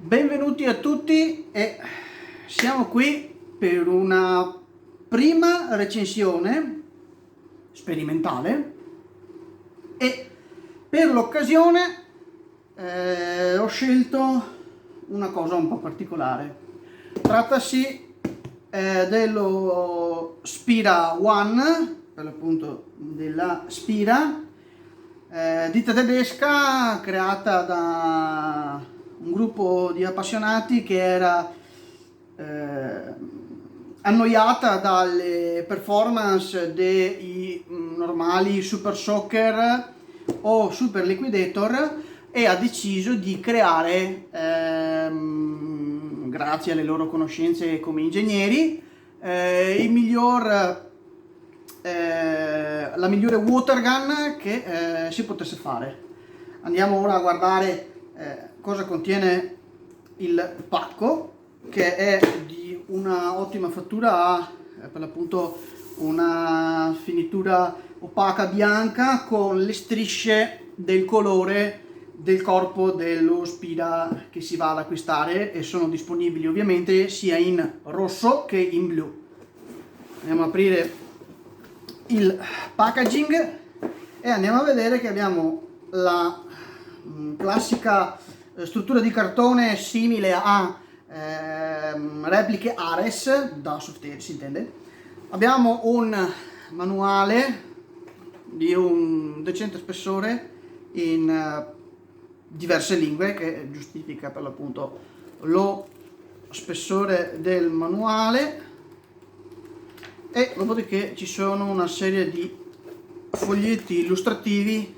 Benvenuti a tutti e siamo qui per una prima recensione sperimentale e per l'occasione ho scelto una cosa un po' particolare. Trattasi dello Spira One, per l'appunto della Spira, ditta tedesca creata da un gruppo di appassionati che era annoiata dalle performance dei normali Super Soaker o Super Liquidator e ha deciso di creare, grazie alle loro conoscenze come ingegneri, la migliore water gun che si potesse fare. Andiamo ora a guardare cosa contiene il pacco, che è di una ottima fattura, ha per l'appunto una finitura opaca bianca con le strisce del colore del corpo dello Spira che si va ad acquistare, e sono disponibili ovviamente sia in rosso che in blu. Andiamo a aprire il packaging e andiamo a vedere che abbiamo la classica struttura di cartone simile a repliche Ares da Softair, si intende. Abbiamo un manuale di un decente spessore in diverse lingue, che giustifica per l'appunto lo spessore del manuale, e dopodiché ci sono una serie di foglietti illustrativi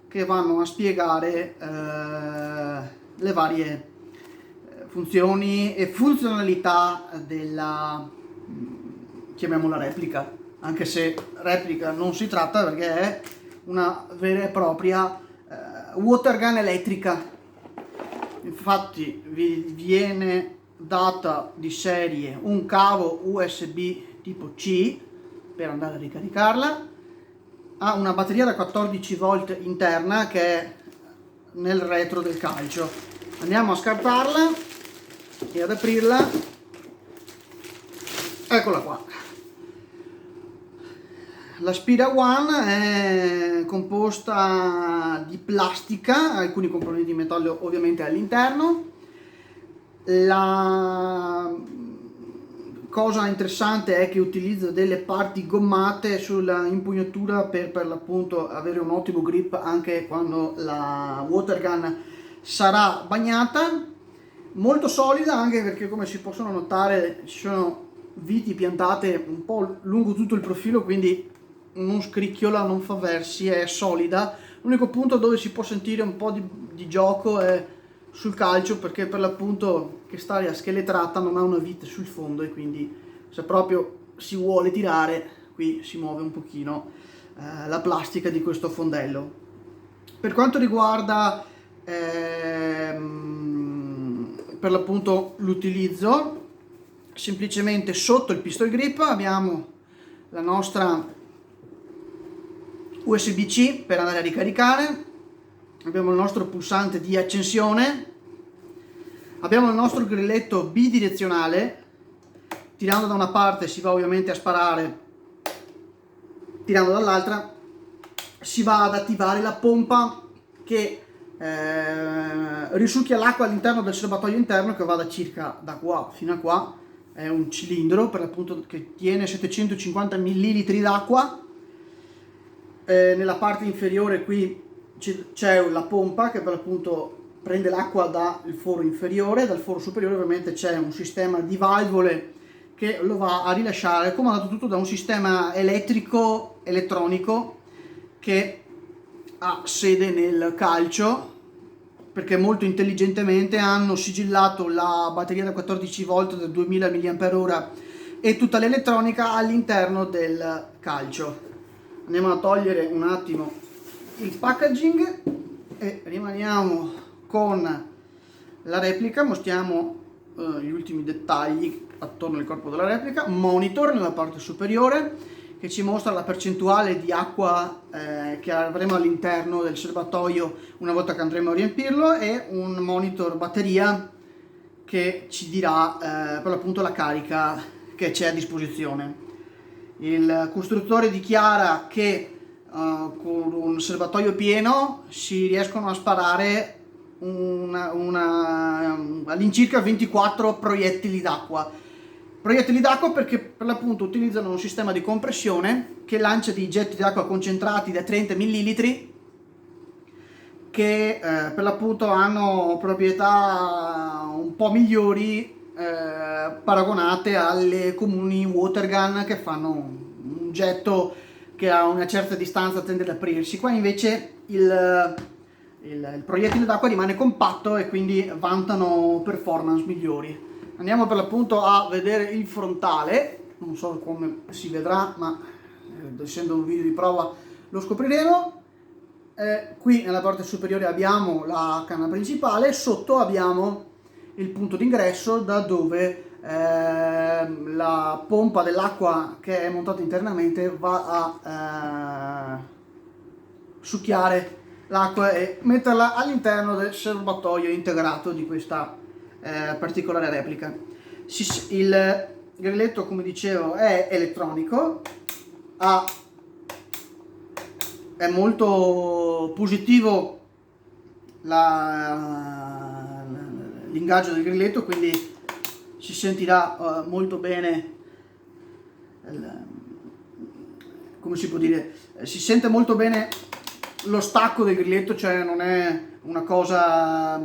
che vanno a spiegare le varie funzioni e funzionalità della, chiamiamola replica, anche se replica non si tratta, perché è una vera e propria water gun elettrica. Infatti vi viene data di serie un cavo USB tipo C per andare a ricaricarla, ha una batteria da 14 volt interna che è nel retro del calcio. Andiamo a scartarla e ad aprirla. Eccola qua. La Spira One è composta di plastica, alcuni componenti di metallo ovviamente all'interno. La cosa interessante è che utilizza delle parti gommate sulla impugnatura per l'appunto avere un ottimo grip anche quando la water gun sarà bagnata. Molto solida, anche perché, come si possono notare, ci sono viti piantate un po' lungo tutto il profilo, quindi non scricchiola, non fa versi, è solida. L'unico punto dove si può sentire un po' di gioco è sul calcio, perché per l'appunto che sta scheletrata non ha una vite sul fondo, e quindi se proprio si vuole tirare qui si muove un pochino la plastica di questo fondello. Per quanto riguarda per l'appunto l'utilizzo, semplicemente sotto il pistol grip abbiamo la nostra USB-C per andare a ricaricare, abbiamo il nostro pulsante di accensione, abbiamo il nostro grilletto bidirezionale. Tirando da una parte si va ovviamente a sparare, tirando dall'altra si va ad attivare la pompa che risucchia l'acqua all'interno del serbatoio interno, che va da circa da qua fino a qua. È un cilindro per l'appunto che tiene 750 ml d'acqua. Nella parte inferiore qui c'è la pompa che per l'appunto prende l'acqua dal foro inferiore. Dal foro superiore ovviamente c'è un sistema di valvole che lo va a rilasciare, comandato tutto da un sistema elettronico che ha sede nel calcio, perché molto intelligentemente hanno sigillato la batteria da 14 volt da 2000 mAh e tutta l'elettronica all'interno del calcio. Andiamo a togliere un attimo il packaging e rimaniamo con la replica. Mostriamo gli ultimi dettagli attorno al corpo della replica. Monitor nella parte superiore che ci mostra la percentuale di acqua che avremo all'interno del serbatoio una volta che andremo a riempirlo, e un monitor batteria che ci dirà per l'appunto la carica che c'è a disposizione. Il costruttore dichiara che con un serbatoio pieno si riescono a sparare all'incirca 24 proiettili d'acqua. Proiettili d'acqua perché per l'appunto utilizzano un sistema di compressione che lancia dei getti d'acqua concentrati da 30 ml che per l'appunto hanno proprietà un po' migliori paragonate alle comuni water gun che fanno un getto che a una certa distanza tende ad aprirsi. Qua invece il proiettile d'acqua rimane compatto e quindi vantano performance migliori. Andiamo per l'appunto a vedere il frontale, non so come si vedrà, ma essendo un video di prova lo scopriremo. Qui nella parte superiore abbiamo la canna principale, sotto abbiamo il punto d'ingresso da dove la pompa dell'acqua che è montata internamente va a succhiare l'acqua e metterla all'interno del serbatoio integrato di questa particolare replica. Il grilletto, come dicevo, è elettronico, è molto positivo l'ingaggio del grilletto, quindi si sentirà molto bene, come si può dire, si sente molto bene lo stacco del grilletto, cioè non è una cosa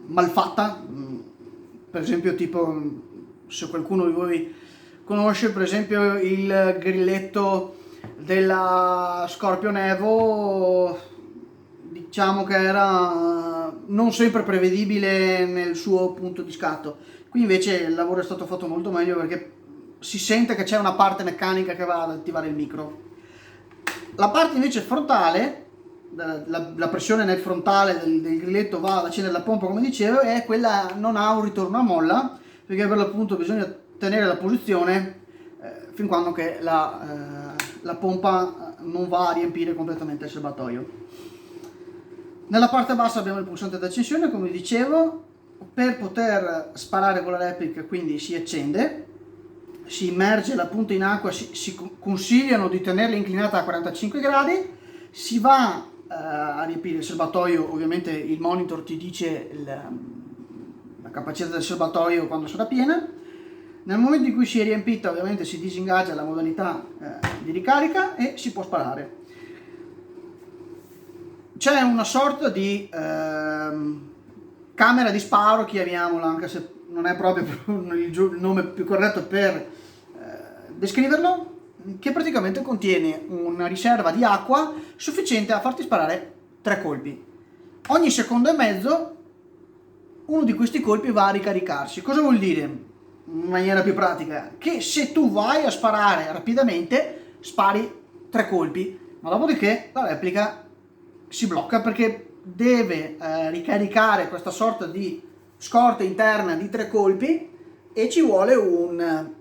malfatta. Per esempio, tipo, se qualcuno di voi conosce per esempio il grilletto della Scorpion Evo, diciamo che era non sempre prevedibile nel suo punto di scatto. Qui invece il lavoro è stato fatto molto meglio perché si sente che c'è una parte meccanica che va ad attivare il micro. La parte invece frontale, la pressione nel frontale del grilletto va ad accendere la pompa, come dicevo, e quella non ha un ritorno a molla perché per l'appunto bisogna tenere la posizione fin quando che la pompa non va a riempire completamente il serbatoio. Nella parte bassa abbiamo il pulsante d'accensione, come dicevo. Per poter sparare con la replica quindi si accende, si immerge la punta in acqua, si consigliano di tenerla inclinata a 45 gradi, si va a riempire il serbatoio. Ovviamente il monitor ti dice la capacità del serbatoio quando sarà piena. Nel momento in cui si è riempita ovviamente si disingaggia la modalità di ricarica e si può sparare. C'è una sorta di camera di sparo, chiamiamola, anche se non è proprio il nome più corretto per descriverlo, che praticamente contiene una riserva di acqua sufficiente a farti sparare 3 colpi. Ogni secondo e mezzo uno di questi colpi va a ricaricarsi. Cosa vuol dire? In maniera più pratica, che se tu vai a sparare rapidamente spari 3 colpi, ma dopodiché la replica si blocca perché deve ricaricare questa sorta di scorta interna di 3 colpi e ci vuole un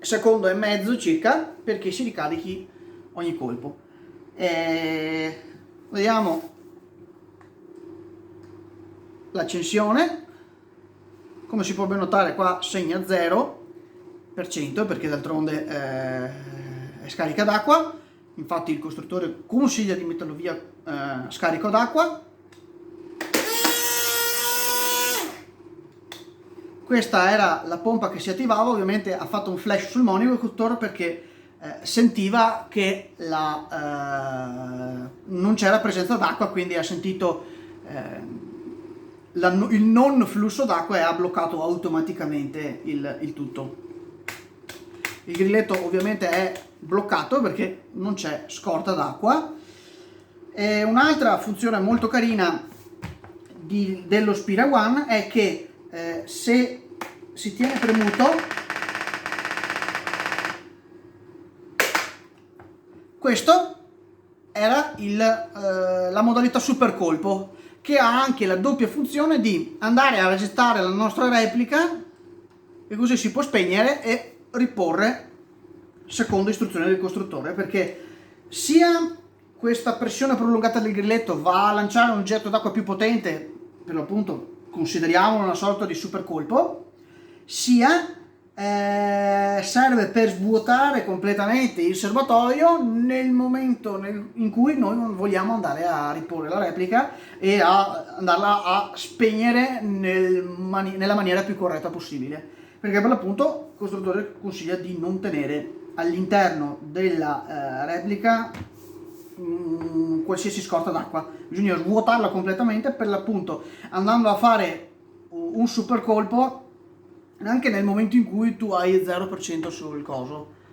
secondo e mezzo circa perché si ricarichi ogni colpo. Vediamo l'accensione. Come si può ben notare, qua segna 0% perché d'altronde è scarica d'acqua. Infatti il costruttore consiglia di metterlo via scarico d'acqua. Questa era la pompa che si attivava. Ovviamente ha fatto un flash sul monitor perché sentiva che non c'era presenza d'acqua, quindi ha sentito il non flusso d'acqua e ha bloccato automaticamente il tutto. Il grilletto ovviamente è bloccato perché non c'è scorta d'acqua. E un'altra funzione molto carina dello Spira One è che se si tiene premuto, questo era la modalità super colpo, che ha anche la doppia funzione di andare a resettare la nostra replica e così si può spegnere e riporre secondo istruzione del costruttore, perché sia questa pressione prolungata del grilletto va a lanciare un getto d'acqua più potente, per l'appunto consideriamolo una sorta di super colpo, sia serve per svuotare completamente il serbatoio nel momento in cui noi non vogliamo andare a riporre la replica e a andarla a spegnere nella maniera più corretta possibile, perché per l'appunto il costruttore consiglia di non tenere all'interno della replica qualsiasi scorta d'acqua, bisogna svuotarla completamente, per l'appunto andando a fare un super colpo anche nel momento in cui tu hai 0%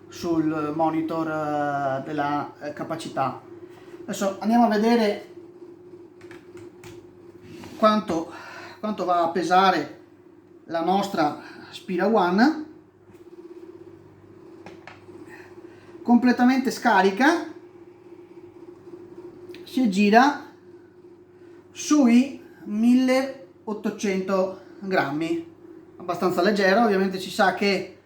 sul monitor della capacità. Adesso andiamo a vedere quanto va a pesare la nostra Spira One completamente scarica. Si gira sui 1800 grammi, abbastanza leggera. Ovviamente si sa che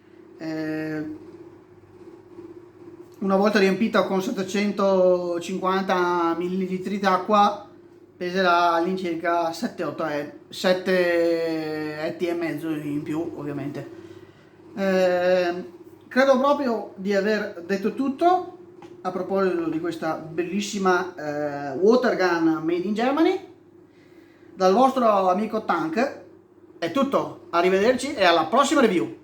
una volta riempita con 750 ml d'acqua peserà all'incirca 7 etti e mezzo in più, ovviamente. Credo proprio di aver detto tutto a proposito di questa bellissima water gun made in Germany. Dal vostro amico Tank è tutto, arrivederci e alla prossima review.